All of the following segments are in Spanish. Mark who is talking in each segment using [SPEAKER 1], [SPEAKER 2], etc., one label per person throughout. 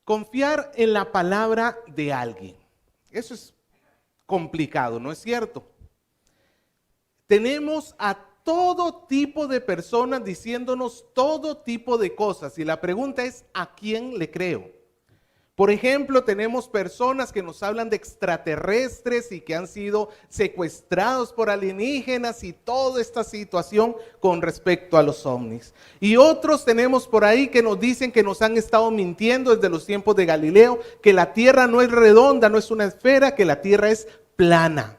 [SPEAKER 1] Confiar en la palabra de alguien. Eso es complicado, ¿no es cierto? Tenemos a todo tipo de personas diciéndonos todo tipo de cosas y la pregunta es, ¿a quién le creo? Por ejemplo, tenemos personas que nos hablan de extraterrestres y que han sido secuestrados por alienígenas y toda esta situación con respecto a los ovnis. Y otros tenemos por ahí que nos dicen que nos han estado mintiendo desde los tiempos de Galileo, que la tierra no es redonda, no es una esfera, que la tierra es plana.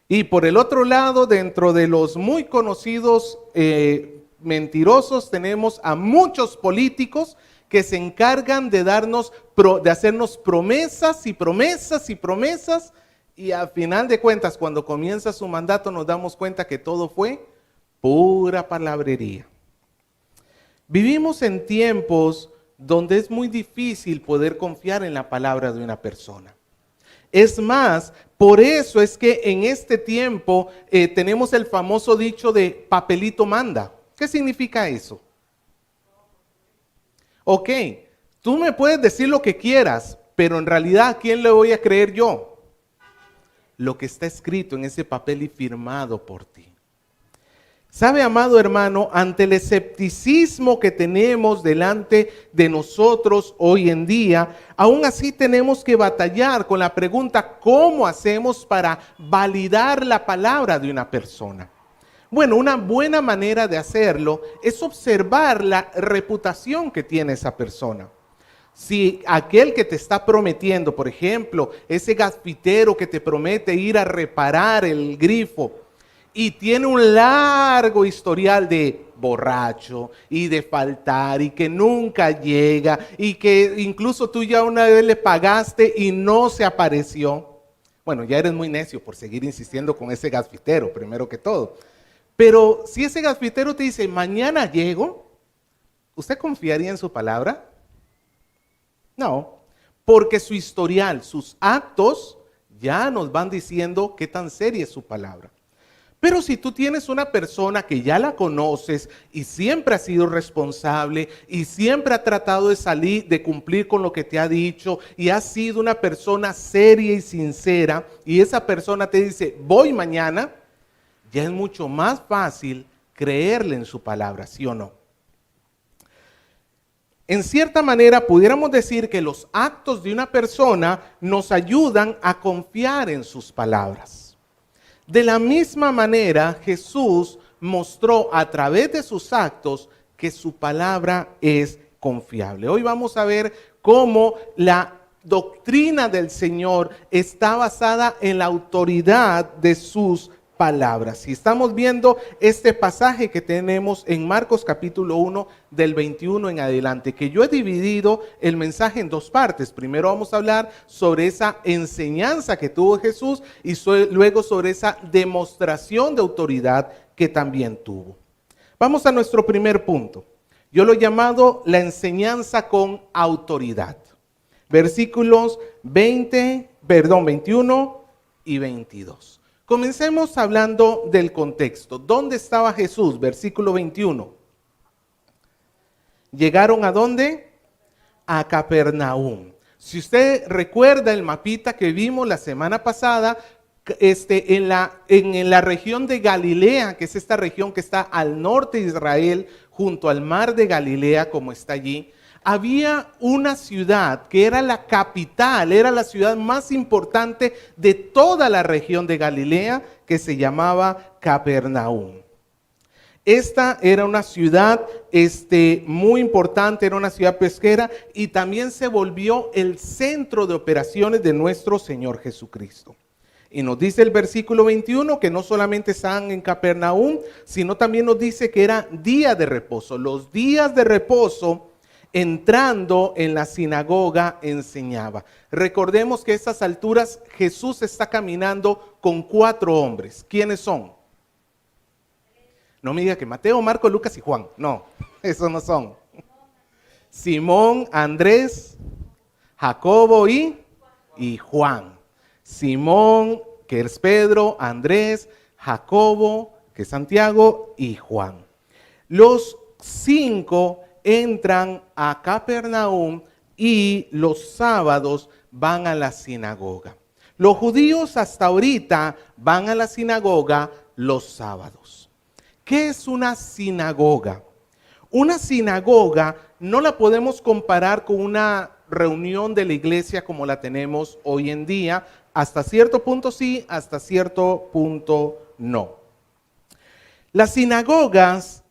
[SPEAKER 1] Y por el otro lado, dentro de los muy conocidos mentirosos, tenemos a muchos políticos que se encargan de hacernos promesas y promesas y promesas, y al final de cuentas, cuando comienza su mandato, nos damos cuenta que todo fue pura palabrería. Vivimos en tiempos donde es muy difícil poder confiar en la palabra de una persona. Es más, por eso es que en este tiempo tenemos el famoso dicho de papelito manda. ¿Qué significa eso? Ok, tú me puedes decir lo que quieras, pero en realidad, ¿a quién le voy a creer yo? Lo que está escrito en ese papel y firmado por ti. ¿Sabe, amado hermano, ante el escepticismo que tenemos delante de nosotros hoy en día, aún así tenemos que batallar con la pregunta, ¿cómo hacemos para validar la palabra de una persona? Bueno, una buena manera de hacerlo es observar la reputación que tiene esa persona. Si aquel que te está prometiendo, por ejemplo, ese gasfitero que te promete ir a reparar el grifo y tiene un largo historial de borracho y de faltar y que nunca llega y que incluso tú ya una vez le pagaste y no se apareció, bueno, ya eres muy necio por seguir insistiendo con ese gasfitero, primero que todo. Pero si ese gasfitero te dice, mañana llego, ¿usted confiaría en su palabra? No, porque su historial, sus actos, ya nos van diciendo qué tan seria es su palabra. Pero si tú tienes una persona que ya la conoces y siempre ha sido responsable y siempre ha tratado de salir, de cumplir con lo que te ha dicho y ha sido una persona seria y sincera y esa persona te dice, voy mañana, ya es mucho más fácil creerle en su palabra, ¿sí o no? En cierta manera, pudiéramos decir que los actos de una persona nos ayudan a confiar en sus palabras. De la misma manera, Jesús mostró a través de sus actos que su palabra es confiable. Hoy vamos a ver cómo la doctrina del Señor está basada en la autoridad de sus palabras. Y estamos viendo este pasaje que tenemos en Marcos capítulo 1 del 21 en adelante, que yo he dividido el mensaje en dos partes. Primero vamos a hablar sobre esa enseñanza que tuvo Jesús y luego sobre esa demostración de autoridad que también tuvo. Vamos a nuestro primer punto. Yo lo he llamado la enseñanza con autoridad. Versículos 21 y 22. Comencemos hablando del contexto. ¿Dónde estaba Jesús? Versículo 21. ¿Llegaron a dónde? A Capernaum. Si usted recuerda el mapita que vimos la semana pasada, en la región de Galilea, que es esta región que está al norte de Israel, junto al mar de Galilea, como está allí, había una ciudad que era la capital, era la ciudad más importante de toda la región de Galilea, que se llamaba Capernaum. Esta era una ciudad muy importante, era una ciudad pesquera y también se volvió el centro de operaciones de nuestro Señor Jesucristo. Y nos dice el versículo 21 que no solamente estaban en Capernaum, sino también nos dice que era día de reposo. Los días de reposo, entrando en la sinagoga, enseñaba. Recordemos que a estas alturas Jesús está caminando con 4 hombres. ¿Quiénes son? No me diga que Mateo, Marco, Lucas y Juan. No, esos no son. Simón, Andrés, Jacobo y Juan. Simón, que es Pedro, Andrés, Jacobo, que es Santiago y Juan. Los 5 entran a Capernaum y los sábados van a la sinagoga. Los judíos hasta ahorita van a la sinagoga los sábados. ¿Qué es una sinagoga? Una sinagoga no la podemos comparar con una reunión de la iglesia como la tenemos hoy en día. Hasta cierto punto sí, hasta cierto punto no. Las sinagogas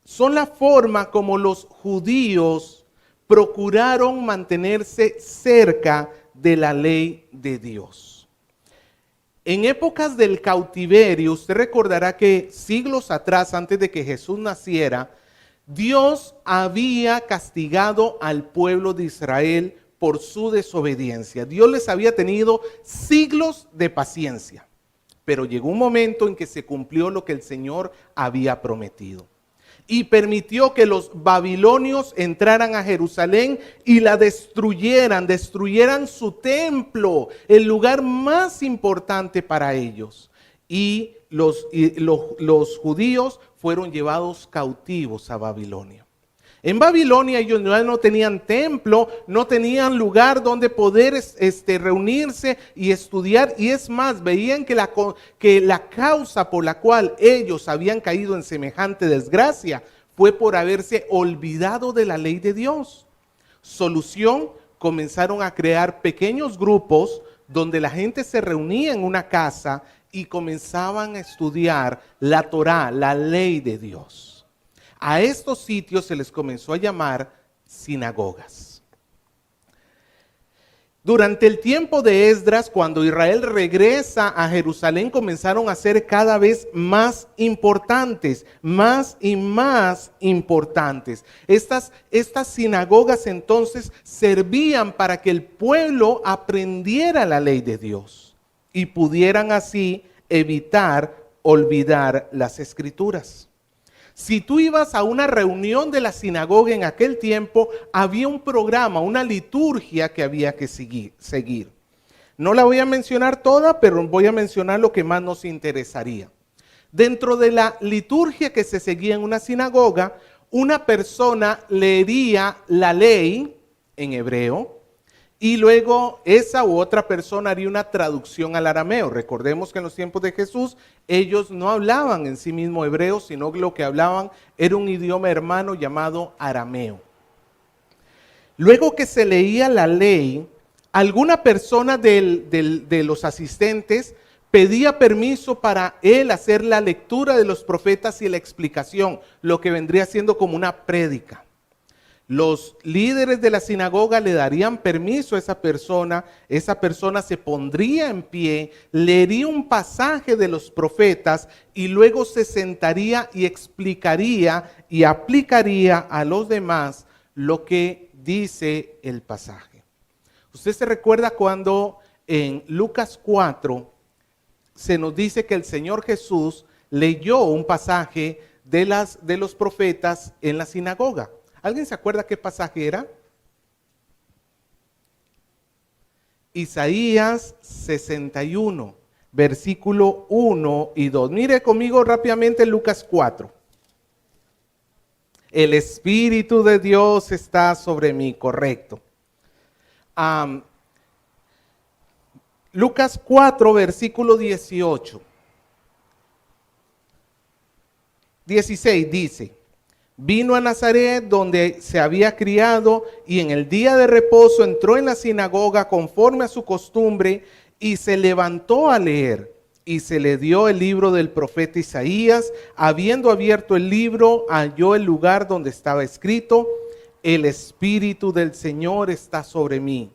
[SPEAKER 1] son la forma como los judíos procuraron mantenerse cerca de la ley de Dios. En épocas del cautiverio, usted recordará que siglos atrás, antes de que Jesús naciera, Dios había castigado al pueblo de Israel por su desobediencia. Dios les había tenido siglos de paciencia, pero llegó un momento en que se cumplió lo que el Señor había prometido. Y permitió que los babilonios entraran a Jerusalén y la destruyeran su templo, el lugar más importante para ellos. Y los judíos fueron llevados cautivos a Babilonia. En Babilonia ellos no tenían templo, no tenían lugar donde poder reunirse y estudiar. Y es más, veían que la causa por la cual ellos habían caído en semejante desgracia fue por haberse olvidado de la ley de Dios. Solución, comenzaron a crear pequeños grupos donde la gente se reunía en una casa y comenzaban a estudiar la Torá, la ley de Dios. A estos sitios se les comenzó a llamar sinagogas. Durante el tiempo de Esdras, cuando Israel regresa a Jerusalén, comenzaron a ser cada vez más importantes, más y más importantes. Estas sinagogas entonces servían para que el pueblo aprendiera la ley de Dios y pudieran así evitar olvidar las Escrituras. Si tú ibas a una reunión de la sinagoga en aquel tiempo, había un programa, una liturgia que había que seguir. No la voy a mencionar toda, pero voy a mencionar lo que más nos interesaría. Dentro de la liturgia que se seguía en una sinagoga, una persona leería la ley en hebreo y luego esa u otra persona haría una traducción al arameo. Recordemos que en los tiempos de Jesús ellos no hablaban en sí mismo hebreo, sino que lo que hablaban era un idioma hermano llamado arameo. Luego que se leía la ley, alguna persona de los asistentes pedía permiso para él hacer la lectura de los profetas y la explicación, lo que vendría siendo como una prédica. Los líderes de la sinagoga le darían permiso a esa persona se pondría en pie, leería un pasaje de los profetas y luego se sentaría y explicaría y aplicaría a los demás lo que dice el pasaje. Usted se recuerda cuando en Lucas 4 se nos dice que el Señor Jesús leyó un pasaje de los profetas en la sinagoga. ¿Alguien se acuerda qué pasaje era? Isaías 61, versículo 1 y 2. Mire conmigo rápidamente Lucas 4. El Espíritu de Dios está sobre mí, correcto. Lucas 4, versículo 18. 16 dice: vino a Nazaret, donde se había criado, y en el día de reposo entró en la sinagoga conforme a su costumbre, y se levantó a leer. Y se le dio el libro del profeta Isaías. Habiendo abierto el libro, halló el lugar donde estaba escrito: el Espíritu del Señor está sobre mí,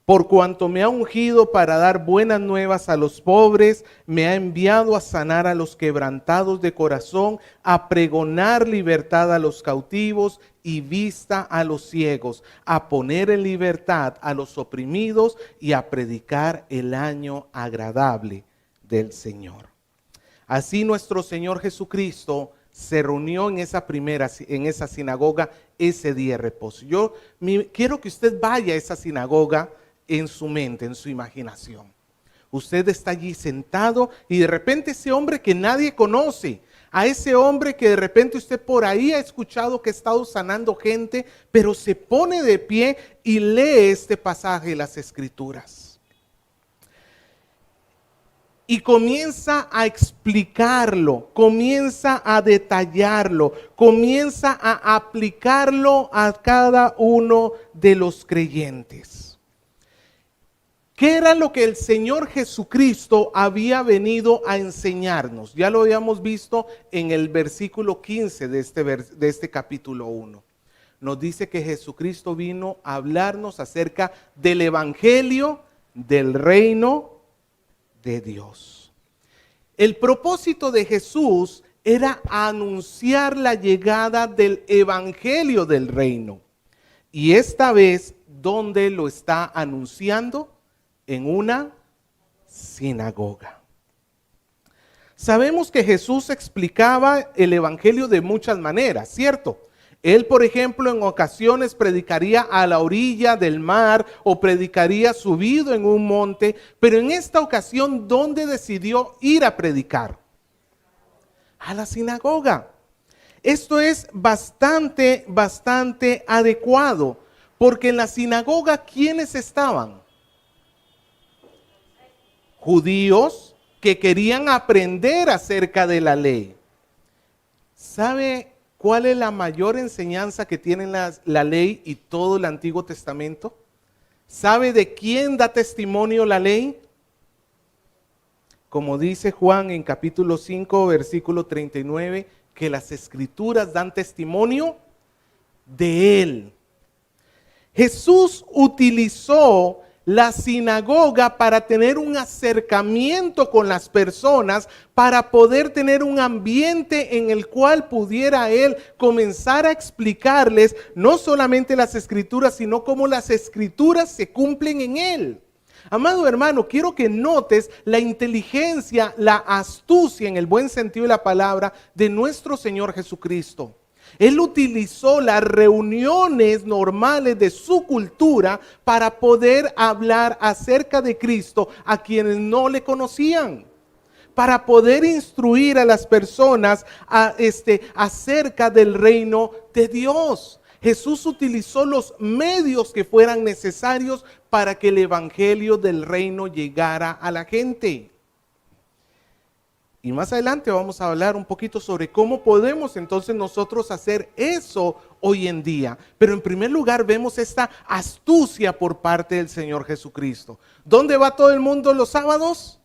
[SPEAKER 1] por cuanto me ha ungido para dar buenas nuevas a los pobres, me ha enviado a sanar a los quebrantados de corazón, a pregonar libertad a los cautivos y vista a los ciegos, a poner en libertad a los oprimidos y a predicar el año agradable del Señor. Así nuestro Señor Jesucristo se reunió en esa sinagoga ese día de reposo. Yo quiero que usted vaya a esa sinagoga en su mente, en su imaginación. Usted está allí sentado y de repente ese hombre que nadie conoce A ese hombre que de repente usted por ahí ha escuchado que ha estado sanando gente, pero se pone de pie y lee este pasaje de las Escrituras. Y comienza a explicarlo, comienza a detallarlo, comienza a aplicarlo a cada uno de los creyentes. ¿Qué era lo que el Señor Jesucristo había venido a enseñarnos? Ya lo habíamos visto en el versículo 15 de este capítulo 1. Nos dice que Jesucristo vino a hablarnos acerca del evangelio del reino de Dios. El propósito de Jesús era anunciar la llegada del evangelio del reino. Y esta vez, ¿dónde lo está anunciando? En una sinagoga. Sabemos que Jesús explicaba el evangelio de muchas maneras, ¿cierto? Él, por ejemplo, en ocasiones predicaría a la orilla del mar o predicaría subido en un monte, pero en esta ocasión, ¿dónde decidió ir a predicar? A la sinagoga. Esto es bastante adecuado, porque en la sinagoga, ¿quiénes estaban? Judíos que querían aprender acerca de la ley. ¿Sabe cuál es la mayor enseñanza que tiene la ley y todo el Antiguo Testamento? ¿Sabe de quién da testimonio la ley? Como dice Juan en capítulo 5, versículo 39, que las Escrituras dan testimonio de Él. Jesús utilizó la sinagoga para tener un acercamiento con las personas, para poder tener un ambiente en el cual pudiera Él comenzar a explicarles no solamente las Escrituras, sino cómo las Escrituras se cumplen en Él. Amado hermano, quiero que notes la inteligencia, la astucia en el buen sentido de la palabra de nuestro Señor Jesucristo. Él utilizó las reuniones normales de su cultura para poder hablar acerca de Cristo a quienes no le conocían, para poder instruir a las personas acerca del reino de Dios. Jesús utilizó los medios que fueran necesarios para que el evangelio del reino llegara a la gente. Y más adelante vamos a hablar un poquito sobre cómo podemos entonces nosotros hacer eso hoy en día. Pero en primer lugar vemos esta astucia por parte del Señor Jesucristo. ¿Dónde va todo el mundo los sábados?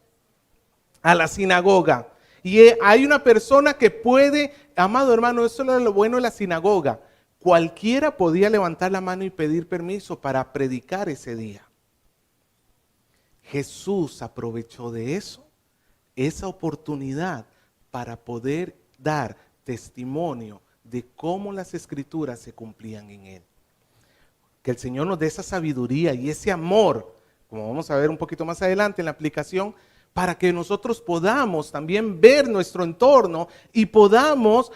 [SPEAKER 1] A la sinagoga. Y hay una persona que puede, amado hermano, eso es lo bueno de la sinagoga. Cualquiera podía levantar la mano y pedir permiso para predicar ese día. Jesús aprovechó de eso, esa oportunidad, para poder dar testimonio de cómo las Escrituras se cumplían en Él. Que el Señor nos dé esa sabiduría y ese amor, como vamos a ver un poquito más adelante en la aplicación, para que nosotros podamos también ver nuestro entorno y podamos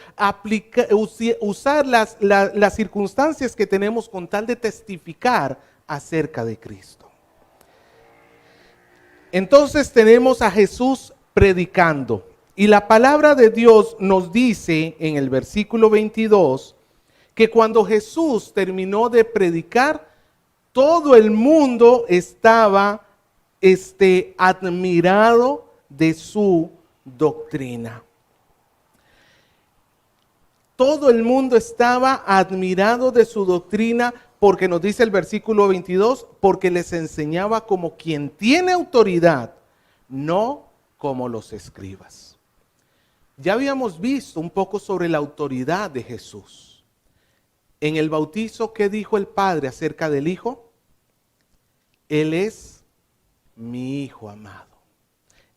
[SPEAKER 1] usar las circunstancias que tenemos con tal de testificar acerca de Cristo. Entonces tenemos a Jesús predicando. Y la palabra de Dios nos dice en el versículo 22 que cuando Jesús terminó de predicar, todo el mundo estaba admirado de su doctrina. Todo el mundo estaba admirado de su doctrina, porque nos dice el versículo 22, porque les enseñaba como quien tiene autoridad, no como los escribas. Ya habíamos visto un poco sobre la autoridad de Jesús. En el bautizo, ¿qué dijo el Padre acerca del Hijo? Él es mi Hijo amado.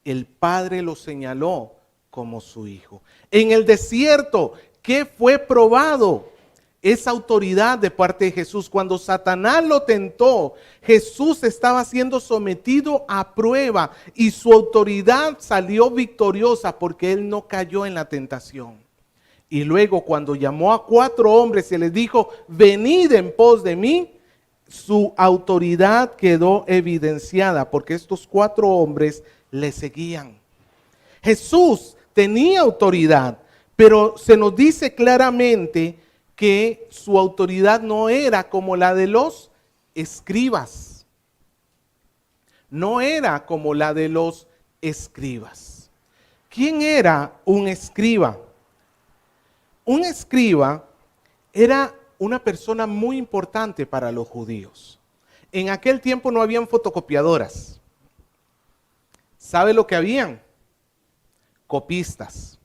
[SPEAKER 1] El Padre lo señaló como su Hijo. En el desierto, ¿qué fue probado? Esa autoridad de parte de Jesús. Cuando Satanás lo tentó, Jesús estaba siendo sometido a prueba y su autoridad salió victoriosa porque Él no cayó en la tentación. Y luego cuando llamó a 4 hombres y les dijo, venid en pos de mí, su autoridad quedó evidenciada porque estos 4 hombres le seguían. Jesús tenía autoridad, Pero se nos dice claramente que su autoridad no era como la de los escribas. No era como la de los escribas. ¿Quién era un escriba? Un escriba era una persona muy importante para los judíos. En aquel tiempo no habían fotocopiadoras. ¿Sabe lo que habían? Copistas.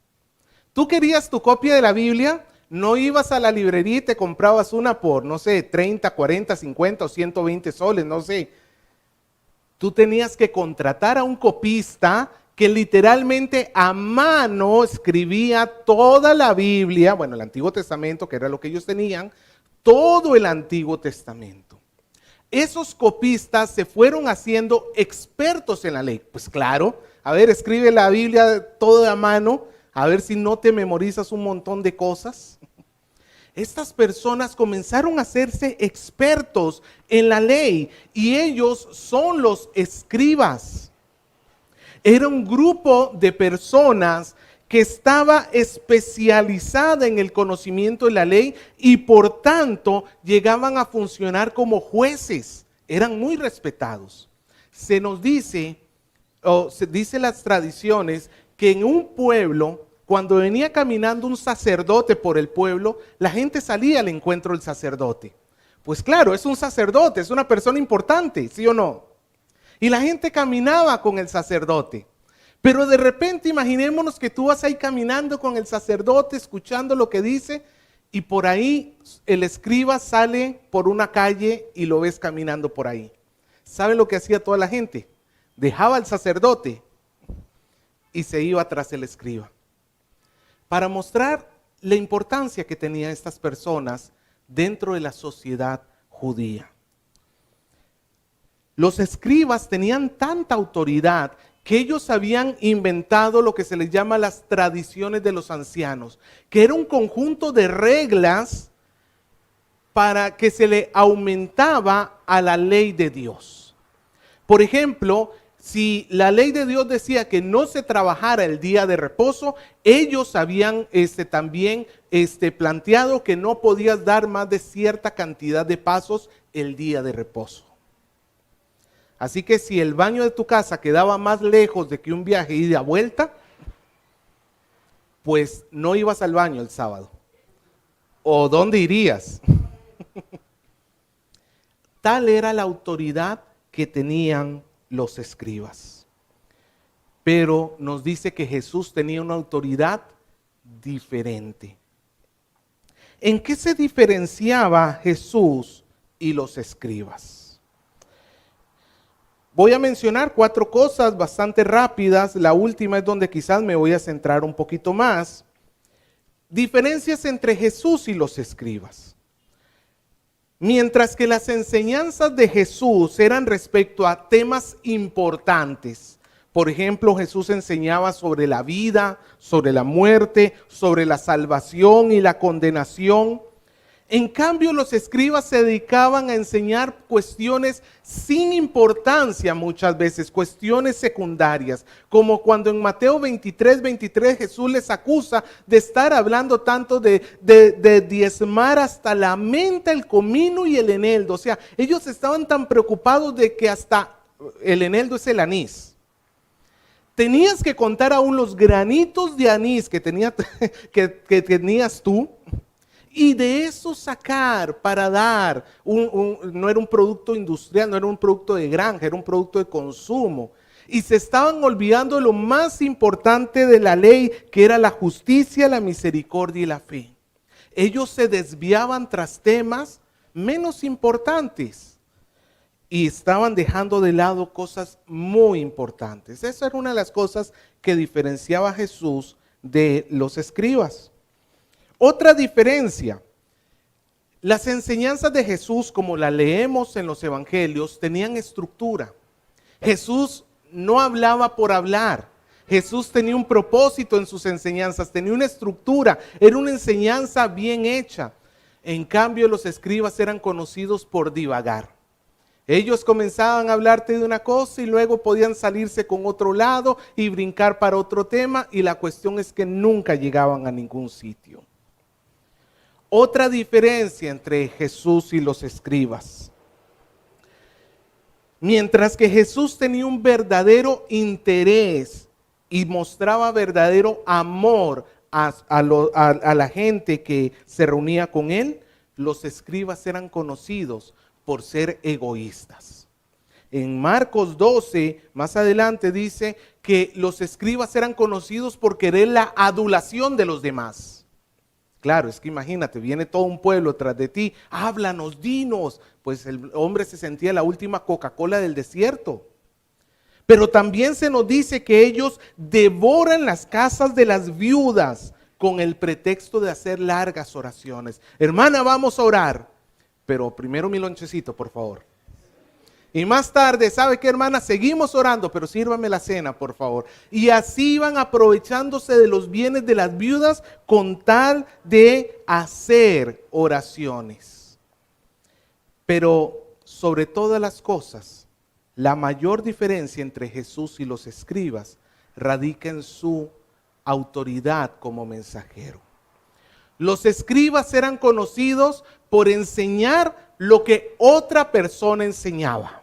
[SPEAKER 1] Tú querías tu copia de la Biblia, no ibas a la librería y te comprabas una por, no sé, 30, 40, 50 o 120 soles, no sé. Tú tenías que contratar a un copista que literalmente a mano escribía toda la Biblia, bueno, el Antiguo Testamento, que era lo que ellos tenían, todo el Antiguo Testamento. Esos copistas se fueron haciendo expertos en la ley. Pues claro, a ver, escribe la Biblia todo a mano, a ver si no te memorizas un montón de cosas. Estas personas comenzaron a hacerse expertos en la ley y ellos son los escribas. Era un grupo de personas que estaba especializada en el conocimiento de la ley y por tanto llegaban a funcionar como jueces. Eran muy respetados. Se nos dice, o se dice las tradiciones, que en un pueblo, cuando venía caminando un sacerdote por el pueblo, la gente salía al encuentro del sacerdote. Pues claro, es un sacerdote, es una persona importante, ¿sí o no? Y la gente caminaba con el sacerdote. Pero de repente imaginémonos que tú vas ahí caminando con el sacerdote, escuchando lo que dice, y por ahí el escriba sale por una calle y lo ves caminando por ahí. ¿Sabe lo que hacía toda la gente? Dejaba al sacerdote y se iba tras el escriba. Para mostrar la importancia que tenían estas personas dentro de la sociedad judía. Los escribas tenían tanta autoridad que ellos habían inventado lo que se les llama las tradiciones de los ancianos, que era un conjunto de reglas para que se le aumentaba a la ley de Dios. Por ejemplo, si la ley de Dios decía que no se trabajara el día de reposo, ellos habían también planteado que no podías dar más de cierta cantidad de pasos el día de reposo. Así que si el baño de tu casa quedaba más lejos de que un viaje ida y vuelta, pues no ibas al baño el sábado. ¿O dónde irías? Tal era la autoridad que tenían los escribas. Pero nos dice que Jesús tenía una autoridad diferente. ¿En qué se diferenciaba Jesús y los escribas? Voy a mencionar 4 cosas bastante rápidas. La última es donde quizás me voy a centrar un poquito más. Diferencias entre Jesús y los escribas. Mientras que las enseñanzas de Jesús eran respecto a temas importantes. Por ejemplo, Jesús enseñaba sobre la vida, sobre la muerte, sobre la salvación y la condenación. En cambio, los escribas se dedicaban a enseñar cuestiones sin importancia muchas veces, cuestiones secundarias, como cuando en Mateo 23 Jesús les acusa de estar hablando tanto de diezmar hasta la menta, el comino y el eneldo. O sea, ellos estaban tan preocupados de que hasta el eneldo es el anís. Tenías que contar aún los granitos de anís que tenías tú, y de eso sacar para dar, no era un producto industrial, no era un producto de granja, era un producto de consumo. Y se estaban olvidando de lo más importante de la ley, que era la justicia, la misericordia y la fe. Ellos se desviaban tras temas menos importantes y estaban dejando de lado cosas muy importantes. Esa era una de las cosas que diferenciaba a Jesús de los escribas. Otra diferencia, las enseñanzas de Jesús, como las leemos en los evangelios, tenían estructura. Jesús no hablaba por hablar. Jesús tenía un propósito en sus enseñanzas, tenía una estructura, era una enseñanza bien hecha. En cambio, los escribas eran conocidos por divagar. Ellos comenzaban a hablarte de una cosa y luego podían salirse con otro lado y brincar para otro tema, y la cuestión es que nunca llegaban a ningún sitio. Otra diferencia entre Jesús y los escribas. Mientras que Jesús tenía un verdadero interés y mostraba verdadero amor a la gente que se reunía con él, los escribas eran conocidos por ser egoístas. En Marcos 12, más adelante dice que los escribas eran conocidos por querer la adulación de los demás. Claro, es que imagínate, viene todo un pueblo tras de ti, háblanos, dinos. Pues el hombre se sentía la última Coca-Cola del desierto. Pero también se nos dice que ellos devoran las casas de las viudas con el pretexto de hacer largas oraciones. Hermana, vamos a orar, pero primero mi lonchecito, por favor. Y más tarde, ¿sabe qué, hermana? Seguimos orando, pero sírvame la cena, por favor. Y así iban aprovechándose de los bienes de las viudas con tal de hacer oraciones. Pero sobre todas las cosas, la mayor diferencia entre Jesús y los escribas radica en su autoridad como mensajero. Los escribas eran conocidos por enseñar lo que otra persona enseñaba.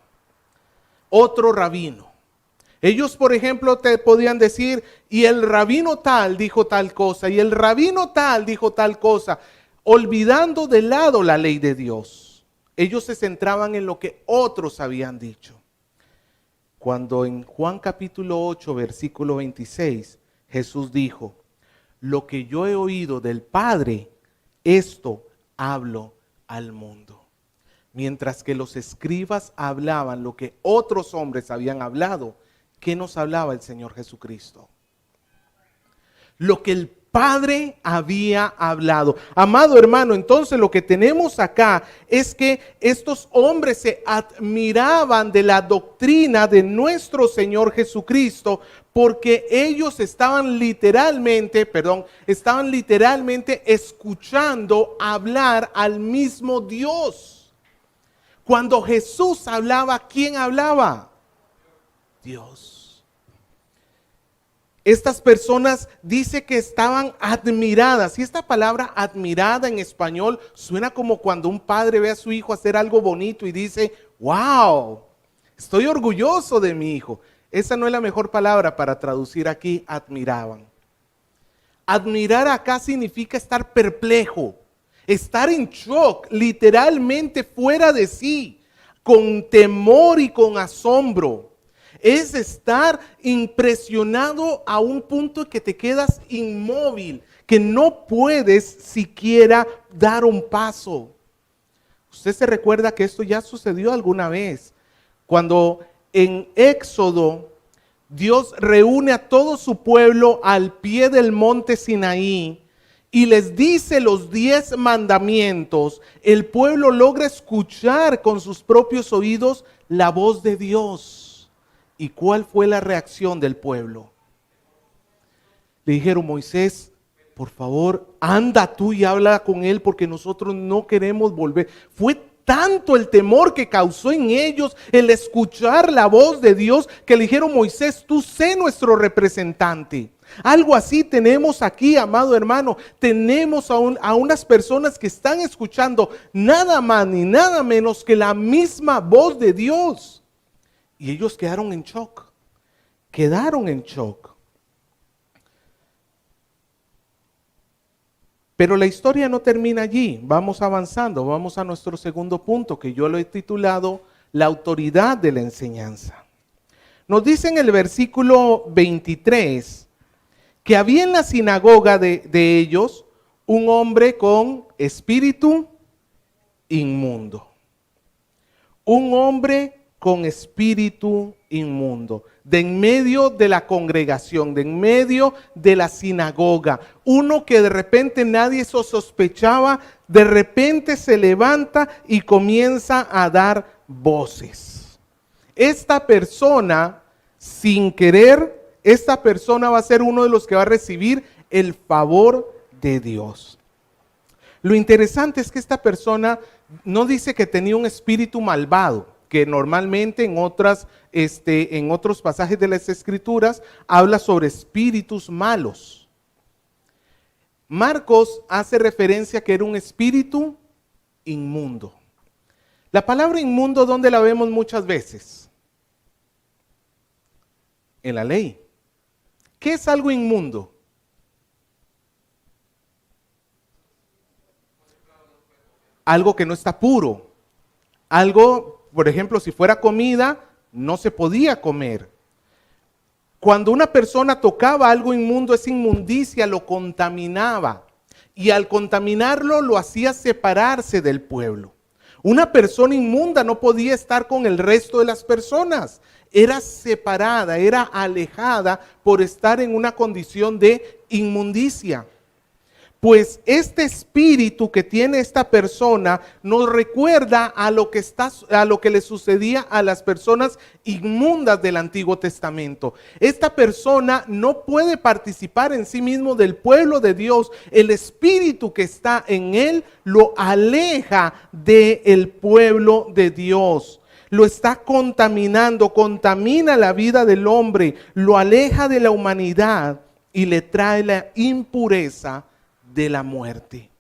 [SPEAKER 1] Otro rabino. Ellos, por ejemplo, te podían decir, y el rabino tal dijo tal cosa, y el rabino tal dijo tal cosa, olvidando de lado la ley de Dios. Ellos se centraban en lo que otros habían dicho. Cuando en Juan capítulo 8, versículo 26, Jesús dijo, lo que yo he oído del Padre, esto hablo al mundo. Mientras que los escribas hablaban lo que otros hombres habían hablado, ¿qué nos hablaba el Señor Jesucristo? Lo que el Padre había hablado. Amado hermano, entonces lo que tenemos acá es que estos hombres se admiraban de la doctrina de nuestro Señor Jesucristo, porque ellos estaban literalmente escuchando hablar al mismo Dios. Cuando Jesús hablaba, ¿quién hablaba? Dios. Estas personas dice que estaban admiradas. Y esta palabra admirada en español suena como cuando un padre ve a su hijo hacer algo bonito y dice, wow, estoy orgulloso de mi hijo. Esa no es la mejor palabra para traducir aquí, admiraban. Admirar acá significa estar perplejo. Estar en shock, literalmente fuera de sí, con temor y con asombro. Es estar impresionado a un punto que te quedas inmóvil, que no puedes siquiera dar un paso. Usted se recuerda que esto ya sucedió alguna vez, cuando en Éxodo Dios reúne a todo su pueblo al pie del monte Sinaí y les dice los 10 mandamientos. El pueblo logra escuchar con sus propios oídos la voz de Dios. ¿Y cuál fue la reacción del pueblo? Le dijeron, Moisés, por favor, anda tú y habla con él porque nosotros no queremos volver. Fue tanto el temor que causó en ellos el escuchar la voz de Dios que le dijeron, Moisés, tú sé nuestro representante. Algo así tenemos aquí, amado hermano. Tenemos a unas personas que están escuchando nada más ni nada menos que la misma voz de Dios. Y ellos quedaron en shock. Quedaron en shock. Pero la historia no termina allí. Vamos avanzando. Vamos a nuestro segundo punto, que yo lo he titulado la autoridad de la enseñanza. Nos dice en el versículo 23 que había en la sinagoga de ellos un hombre con espíritu inmundo. Un hombre con espíritu inmundo, de en medio de la congregación, de en medio de la sinagoga. Uno que de repente nadie sospechaba, de repente se levanta y comienza a dar voces. Esta persona, sin querer, esta persona va a ser uno de los que va a recibir el favor de Dios. Lo interesante es que esta persona no dice que tenía un espíritu malvado. que normalmente en otros pasajes de las Escrituras habla sobre espíritus malos. Marcos hace referencia a que era un espíritu inmundo. La palabra inmundo, ¿dónde la vemos muchas veces? En la ley. ¿Qué es algo inmundo? Algo que no está puro. Algo, por ejemplo, si fuera comida, no se podía comer. Cuando una persona tocaba algo inmundo, esa inmundicia lo contaminaba. Y al contaminarlo, lo hacía separarse del pueblo. Una persona inmunda no podía estar con el resto de las personas. Era separada, era alejada por estar en una condición de inmundicia. Pues este espíritu que tiene esta persona nos recuerda a lo que le sucedía a las personas inmundas del Antiguo Testamento. Esta persona no puede participar en sí mismo del pueblo de Dios. El espíritu que está en él lo aleja del pueblo de Dios. Lo está contaminando, contamina la vida del hombre, lo aleja de la humanidad y le trae la impureza de la muerte.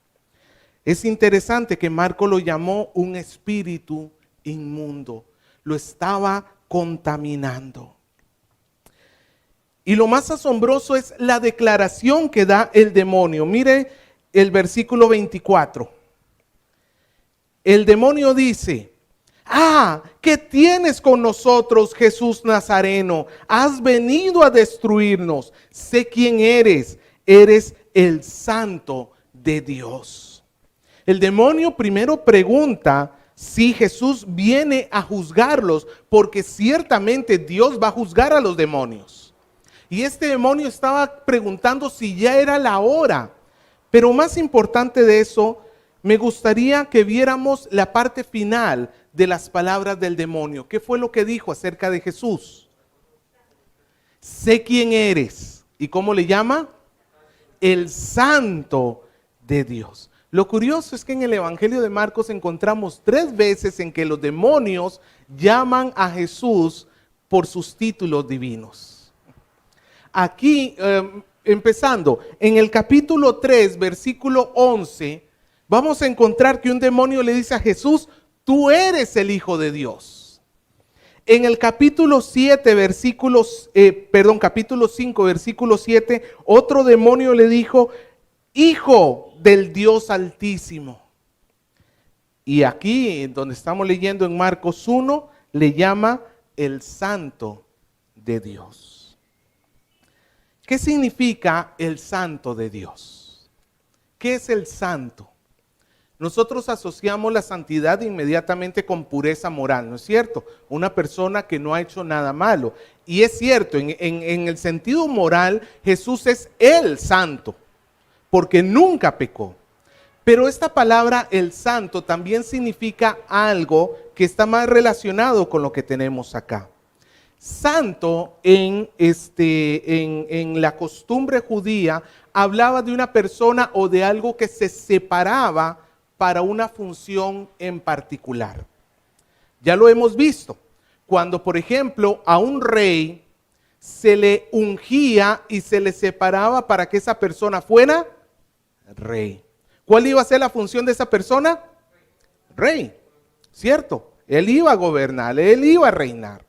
[SPEAKER 1] Es interesante que Marco lo llamó un espíritu inmundo. Lo estaba contaminando. Y lo más asombroso es la declaración que da el demonio. Mire el versículo 24. El demonio dice: ¿qué tienes con nosotros, Jesús Nazareno? Has venido a destruirnos. Sé quién eres. Eres el Santo de Dios. El demonio primero pregunta si Jesús viene a juzgarlos, porque ciertamente Dios va a juzgar a los demonios. Y este demonio estaba preguntando si ya era la hora. Pero más importante de eso, me gustaría que viéramos la parte final de las palabras del demonio. ¿Qué fue lo que dijo acerca de Jesús? Sé quién eres. ¿Y cómo le llama? El Santo de Dios. Lo curioso es que en el Evangelio de Marcos encontramos 3 veces en que los demonios llaman a Jesús por sus títulos divinos. Aquí, empezando, en el capítulo 3, versículo 11, vamos a encontrar que un demonio le dice a Jesús: tú eres el Hijo de Dios. En el capítulo 5, versículo 7, otro demonio le dijo: Hijo del Dios Altísimo. Y aquí, donde estamos leyendo en Marcos 1, le llama el Santo de Dios. ¿Qué significa el Santo de Dios? ¿Qué es el santo? Nosotros asociamos la santidad inmediatamente con pureza moral, ¿no es cierto? Una persona que no ha hecho nada malo. Y es cierto, en el sentido moral, Jesús es el santo, porque nunca pecó. Pero esta palabra, el santo, también significa algo que está más relacionado con lo que tenemos acá. Santo en la costumbre judía hablaba de una persona o de algo que se separaba para una función en particular. Ya lo hemos visto. Cuando, por ejemplo, a un rey se le ungía y se le separaba para que esa persona fuera rey. ¿Cuál iba a ser la función de esa persona? Rey, ¿cierto? Él iba a gobernar, él iba a reinar.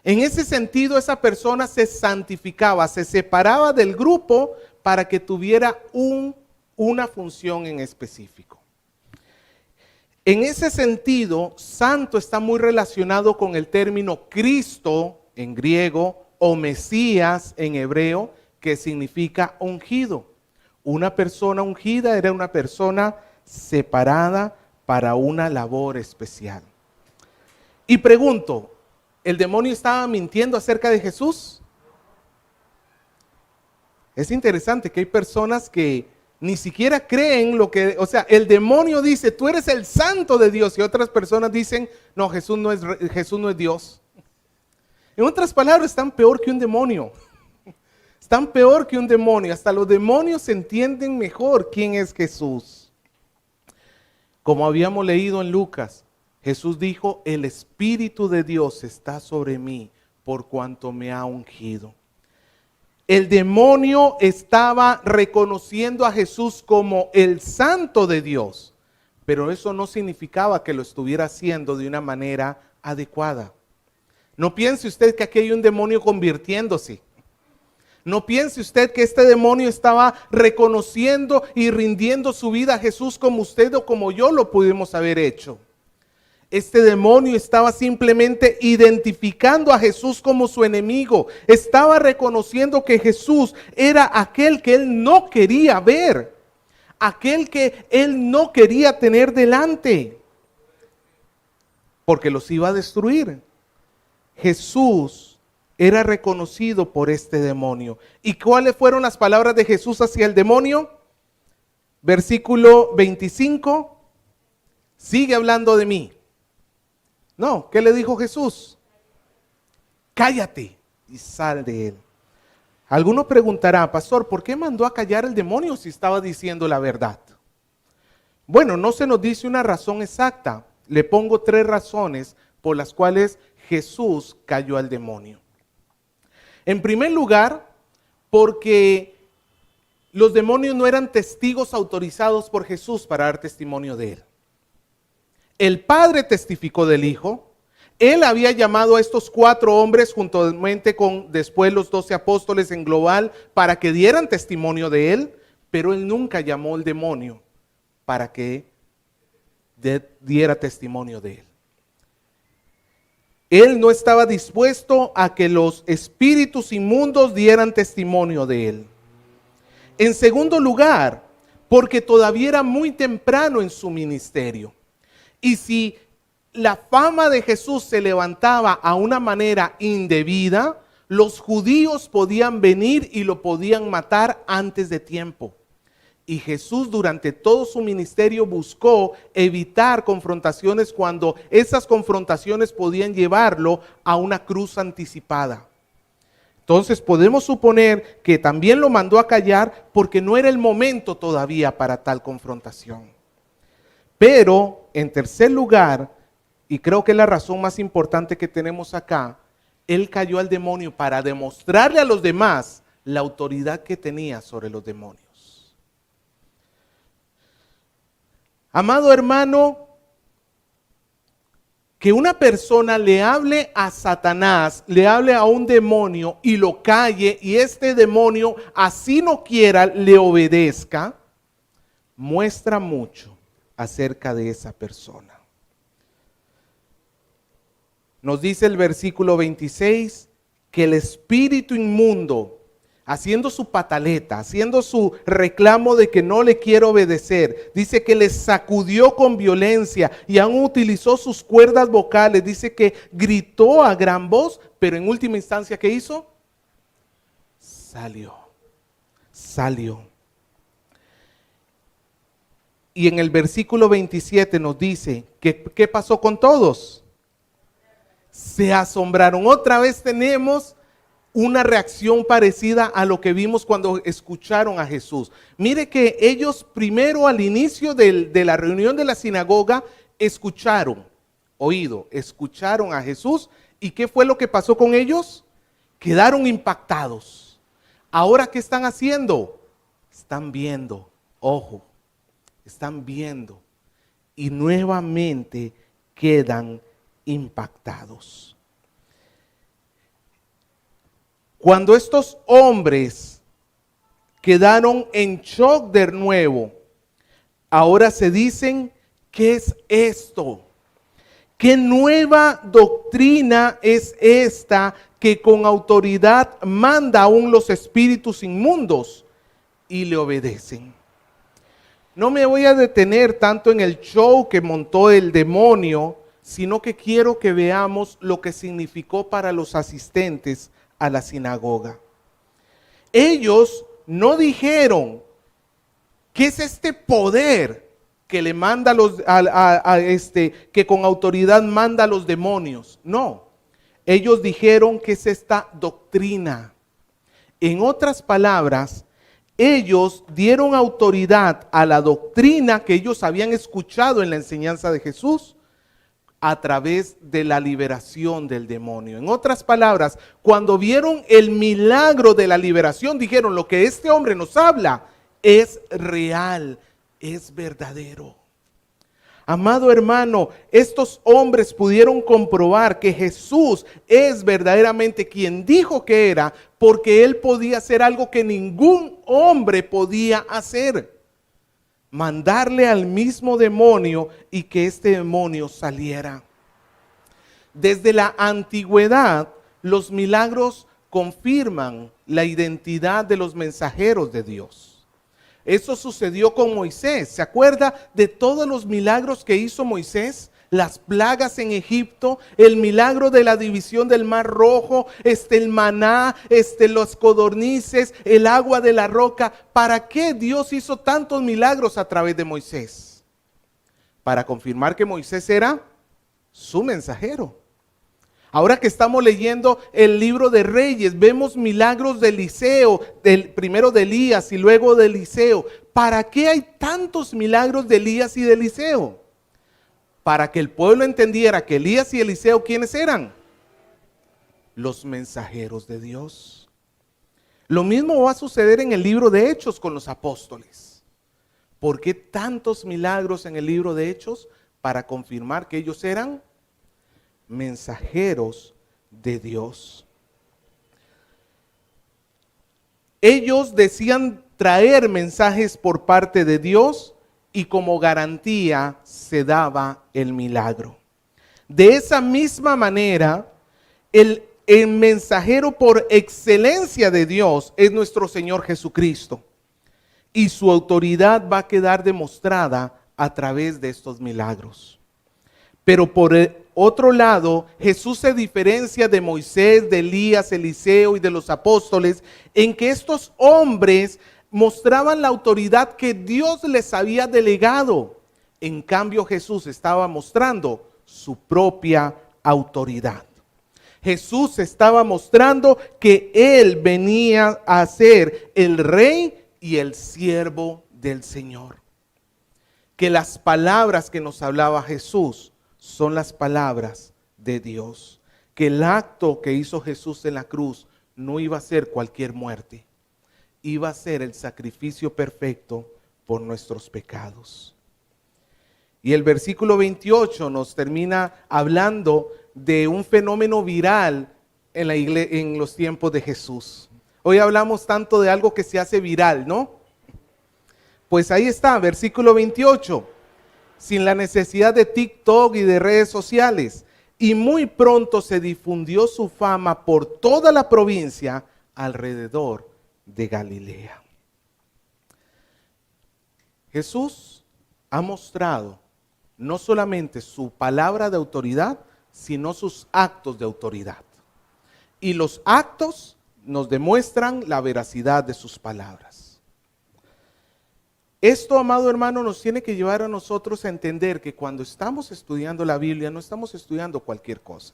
[SPEAKER 1] En ese sentido, esa persona se santificaba, se separaba del grupo para que tuviera una función en específico. En ese sentido, santo está muy relacionado con el término Cristo en griego o Mesías en hebreo, que significa ungido. Una persona ungida era una persona separada para una labor especial. Y pregunto, ¿el demonio estaba mintiendo acerca de Jesús? Es interesante que hay personas que ni siquiera creen lo que, o sea, el demonio dice: tú eres el santo de Dios, y otras personas dicen: no, Jesús no es Dios. En otras palabras, están peor que un demonio. Están peor que un demonio. Hasta los demonios entienden mejor quién es Jesús. Como habíamos leído en Lucas, Jesús dijo, el Espíritu de Dios está sobre mí por cuanto me ha ungido. El demonio estaba reconociendo a Jesús como el Santo de Dios, pero eso no significaba que lo estuviera haciendo de una manera adecuada. No piense usted que aquí hay un demonio convirtiéndose. No piense usted que este demonio estaba reconociendo y rindiendo su vida a Jesús como usted o como yo lo pudimos haber hecho. Este demonio estaba simplemente identificando a Jesús como su enemigo. Estaba reconociendo que Jesús era aquel que él no quería ver, aquel que él no quería tener delante, porque los iba a destruir. Jesús era reconocido por este demonio. ¿Y cuáles fueron las palabras de Jesús hacia el demonio? Versículo 25, sigue hablando de mí. No, ¿qué le dijo Jesús? Cállate y sal de él. Alguno preguntará, pastor, ¿por qué mandó a callar el demonio si estaba diciendo la verdad? Bueno, no se nos dice una razón exacta. Le pongo 3 razones por las cuales Jesús calló al demonio. En primer lugar, porque los demonios no eran testigos autorizados por Jesús para dar testimonio de él. El Padre testificó del Hijo. Él había llamado a estos 4 hombres juntamente con después los 12 apóstoles en global para que dieran testimonio de él, pero él nunca llamó al demonio para que diera testimonio de él. Él no estaba dispuesto a que los espíritus inmundos dieran testimonio de él. En segundo lugar, porque todavía era muy temprano en su ministerio. Y si la fama de Jesús se levantaba a una manera indebida, los judíos podían venir y lo podían matar antes de tiempo. Y Jesús durante todo su ministerio buscó evitar confrontaciones cuando esas confrontaciones podían llevarlo a una cruz anticipada. Entonces podemos suponer que también lo mandó a callar porque no era el momento todavía para tal confrontación. Pero en tercer lugar, y creo que es la razón más importante que tenemos acá, él calló al demonio para demostrarle a los demás la autoridad que tenía sobre los demonios. Amado hermano, que una persona le hable a Satanás, le hable a un demonio y lo calle, y este demonio, así no quiera, le obedezca, muestra mucho acerca de esa persona. Nos dice el versículo 26 que el espíritu inmundo, haciendo su pataleta, haciendo su reclamo de que no le quiere obedecer, dice que le sacudió con violencia y aún utilizó sus cuerdas vocales, dice que gritó a gran voz, pero en última instancia, ¿qué hizo? Salió. Y en el versículo 27 nos dice que ¿qué pasó con todos? Se asombraron. Otra vez tenemos una reacción parecida a lo que vimos cuando escucharon a Jesús. Mire que ellos primero al inicio de la reunión de la sinagoga escucharon a Jesús. ¿Y qué fue lo que pasó con ellos? Quedaron impactados. Ahora, ¿qué están haciendo? Están viendo, ojo. Están viendo y nuevamente quedan impactados. Cuando estos hombres quedaron en shock de nuevo, ahora se dicen, ¿qué es esto? ¿Qué nueva doctrina es esta que con autoridad manda aún los espíritus inmundos y le obedecen? No me voy a detener tanto en el show que montó el demonio, sino que quiero que veamos lo que significó para los asistentes a la sinagoga. Ellos no dijeron, ¿qué es este poder que le manda que con autoridad manda a los demonios? No, ellos dijeron que es esta doctrina. En otras palabras, ellos dieron autoridad a la doctrina que ellos habían escuchado en la enseñanza de Jesús a través de la liberación del demonio. En otras palabras, cuando vieron el milagro de la liberación, dijeron, lo que este hombre nos habla es real, es verdadero. Amado hermano, estos hombres pudieron comprobar que Jesús es verdaderamente quien dijo que era, porque él podía hacer algo que ningún hombre podía hacer: mandarle al mismo demonio y que este demonio saliera. Desde la antigüedad, los milagros confirman la identidad de los mensajeros de Dios. Eso sucedió con Moisés. ¿Se acuerda de todos los milagros que hizo Moisés? Las plagas en Egipto, el milagro de la división del Mar Rojo, el maná, los codornices, el agua de la roca. ¿Para qué Dios hizo tantos milagros a través de Moisés? Para confirmar que Moisés era su mensajero. Ahora que estamos leyendo el libro de Reyes, vemos milagros de Eliseo, primero de Elías y luego de Eliseo. ¿Para qué hay tantos milagros de Elías y de Eliseo? Para que el pueblo entendiera que Elías y Eliseo, ¿quiénes eran? Los mensajeros de Dios. Lo mismo va a suceder en el libro de Hechos con los apóstoles. ¿Por qué tantos milagros en el libro de Hechos? Para confirmar que ellos eran mensajeros de Dios. Ellos decían traer mensajes por parte de Dios y como garantía se daba el milagro. De esa misma manera, el mensajero por excelencia de Dios es nuestro Señor Jesucristo, y su autoridad va a quedar demostrada a través de estos milagros. Pero por otro lado, Jesús se diferencia de Moisés, de Elías, Eliseo y de los apóstoles en que estos hombres mostraban la autoridad que Dios les había delegado. En cambio, Jesús estaba mostrando su propia autoridad. Jesús estaba mostrando que Él venía a ser el Rey y el siervo del Señor. Que las palabras que nos hablaba Jesús son las palabras de Dios. Que el acto que hizo Jesús en la cruz no iba a ser cualquier muerte. Iba a ser el sacrificio perfecto por nuestros pecados. Y el versículo 28 nos termina hablando de un fenómeno viral en la iglesia, en los tiempos de Jesús. Hoy hablamos tanto de algo que se hace viral, ¿no? Pues ahí está, versículo 28. Sin la necesidad de TikTok y de redes sociales. Y muy pronto se difundió su fama por toda la provincia alrededor de Galilea. Jesús ha mostrado no solamente su palabra de autoridad, sino sus actos de autoridad. Y los actos nos demuestran la veracidad de sus palabras. Esto, amado hermano, nos tiene que llevar a nosotros a entender que cuando estamos estudiando la Biblia, no estamos estudiando cualquier cosa.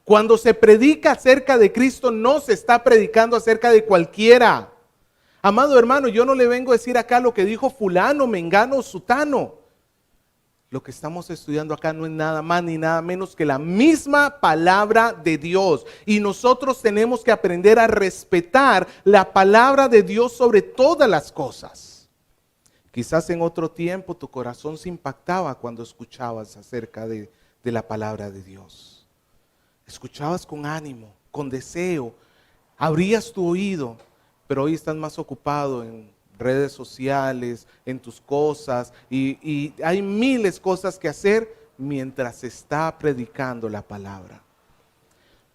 [SPEAKER 1] Cuando se predica acerca de Cristo, no se está predicando acerca de cualquiera. Amado hermano, yo no le vengo a decir acá lo que dijo fulano, mengano, sutano. Lo que estamos estudiando acá no es nada más ni nada menos que la misma palabra de Dios. Y nosotros tenemos que aprender a respetar la palabra de Dios sobre todas las cosas. Quizás en otro tiempo tu corazón se impactaba cuando escuchabas acerca de la palabra de Dios. Escuchabas con ánimo, con deseo, abrías tu oído, pero hoy estás más ocupado en redes sociales, en tus cosas, y hay miles de cosas que hacer mientras se está predicando la palabra.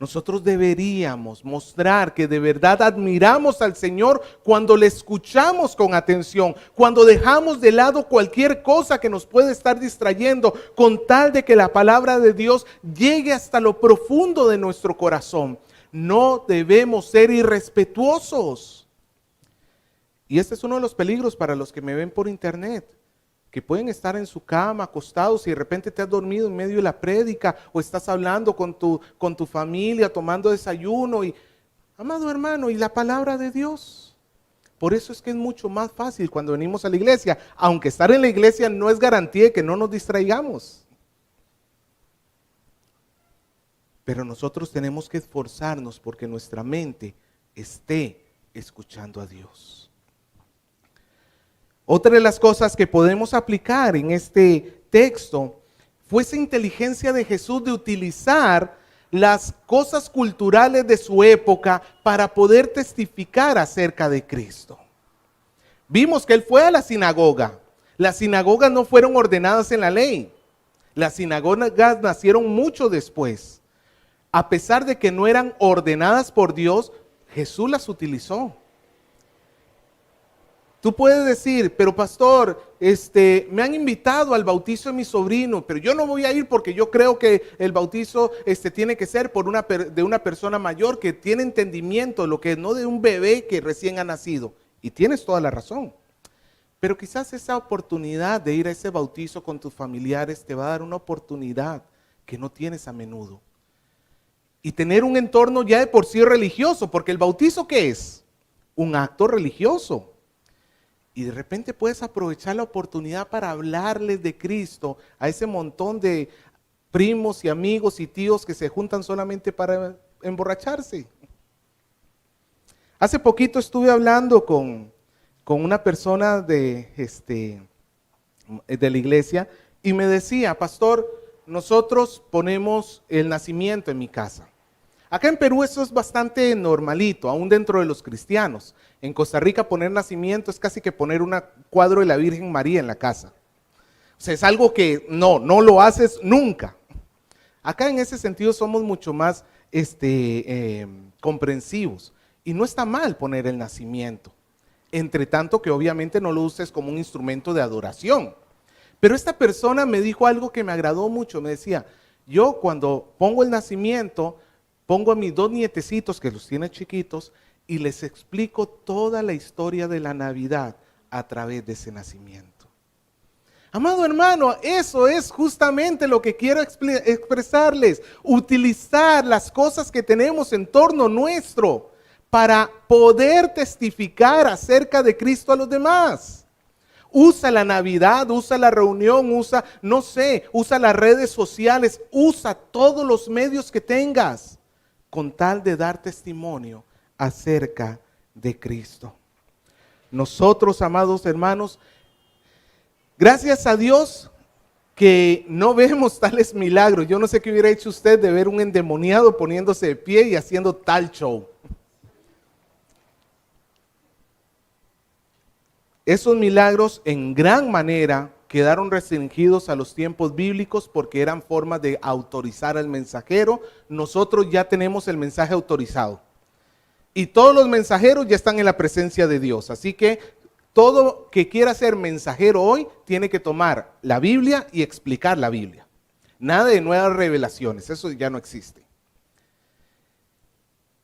[SPEAKER 1] Nosotros deberíamos mostrar que de verdad admiramos al Señor cuando le escuchamos con atención, cuando dejamos de lado cualquier cosa que nos puede estar distrayendo, con tal de que la palabra de Dios llegue hasta lo profundo de nuestro corazón. No debemos ser irrespetuosos. Y este es uno de los peligros para los que me ven por internet, que pueden estar en su cama, acostados, y de repente te has dormido en medio de la prédica, o estás hablando con tu familia, tomando desayuno, y, amado hermano, ¿y la palabra de Dios? Por eso es que es mucho más fácil cuando venimos a la iglesia, aunque estar en la iglesia no es garantía de que no nos distraigamos. Pero nosotros tenemos que esforzarnos porque nuestra mente esté escuchando a Dios. Otra de las cosas que podemos aplicar en este texto fue esa inteligencia de Jesús de utilizar las cosas culturales de su época para poder testificar acerca de Cristo. Vimos que él fue a la sinagoga. Las sinagogas no fueron ordenadas en la ley. Las sinagogas nacieron mucho después. A pesar de que no eran ordenadas por Dios, Jesús las utilizó. Tú puedes decir, pero pastor, me han invitado al bautizo de mi sobrino, pero yo no voy a ir porque yo creo que el bautizo tiene que ser de una persona mayor que tiene entendimiento, lo que no de un bebé que recién ha nacido. Y tienes toda la razón. Pero quizás esa oportunidad de ir a ese bautizo con tus familiares te va a dar una oportunidad que no tienes a menudo. Y tener un entorno ya de por sí religioso, porque el bautizo ¿qué es? Un acto religioso. Y de repente puedes aprovechar la oportunidad para hablarles de Cristo a ese montón de primos y amigos y tíos que se juntan solamente para emborracharse. Hace poquito estuve hablando con una persona de la iglesia y me decía, pastor, nosotros ponemos el nacimiento en mi casa. Acá en Perú eso es bastante normalito, aún dentro de los cristianos. En Costa Rica poner nacimiento es casi que poner un cuadro de la Virgen María en la casa. O sea, es algo que no lo haces nunca. Acá en ese sentido somos mucho más comprensivos. Y no está mal poner el nacimiento. Entre tanto que obviamente no lo uses como un instrumento de adoración. Pero esta persona me dijo algo que me agradó mucho. Me decía, yo cuando pongo el nacimiento, pongo a mis 2 nietecitos que los tiene chiquitos y les explico toda la historia de la Navidad a través de ese nacimiento. Amado hermano, eso es justamente lo que quiero expresarles. Utilizar las cosas que tenemos en torno nuestro para poder testificar acerca de Cristo a los demás. Usa la Navidad, usa la reunión, usa las redes sociales, usa todos los medios que tengas con tal de dar testimonio acerca de Cristo. Nosotros, amados hermanos, gracias a Dios que no vemos tales milagros. Yo no sé qué hubiera hecho usted de ver un endemoniado poniéndose de pie y haciendo tal show. Esos milagros en gran manera quedaron restringidos a los tiempos bíblicos porque eran formas de autorizar al mensajero. Nosotros ya tenemos el mensaje autorizado. Y todos los mensajeros ya están en la presencia de Dios. Así que todo que quiera ser mensajero hoy tiene que tomar la Biblia y explicar la Biblia. Nada de nuevas revelaciones, eso ya no existe.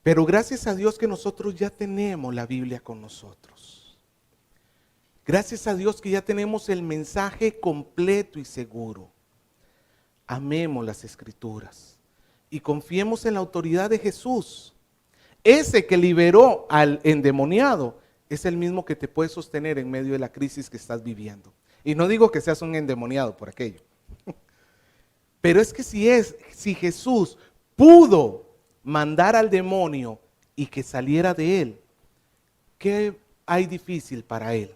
[SPEAKER 1] Pero gracias a Dios que nosotros ya tenemos la Biblia con nosotros. Gracias a Dios que ya tenemos el mensaje completo y seguro. Amemos las Escrituras y confiemos en la autoridad de Jesús. Ese que liberó al endemoniado es el mismo que te puede sostener en medio de la crisis que estás viviendo. Y no digo que seas un endemoniado por aquello. Pero es que si Jesús pudo mandar al demonio y que saliera de él, ¿qué hay difícil para él?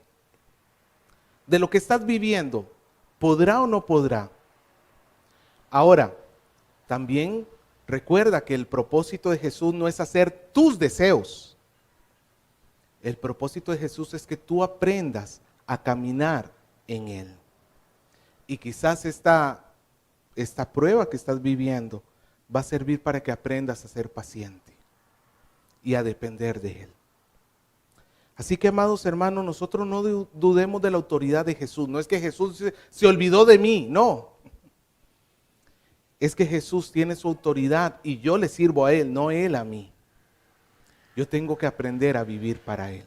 [SPEAKER 1] De lo que estás viviendo, ¿podrá o no podrá? Ahora, también recuerda que el propósito de Jesús no es hacer tus deseos. El propósito de Jesús es que tú aprendas a caminar en Él. Y quizás esta prueba que estás viviendo va a servir para que aprendas a ser paciente y a depender de Él. Así que, amados hermanos, nosotros no dudemos de la autoridad de Jesús. No es que Jesús se olvidó de mí, no. Es que Jesús tiene su autoridad y yo le sirvo a Él, no Él a mí. Yo tengo que aprender a vivir para Él.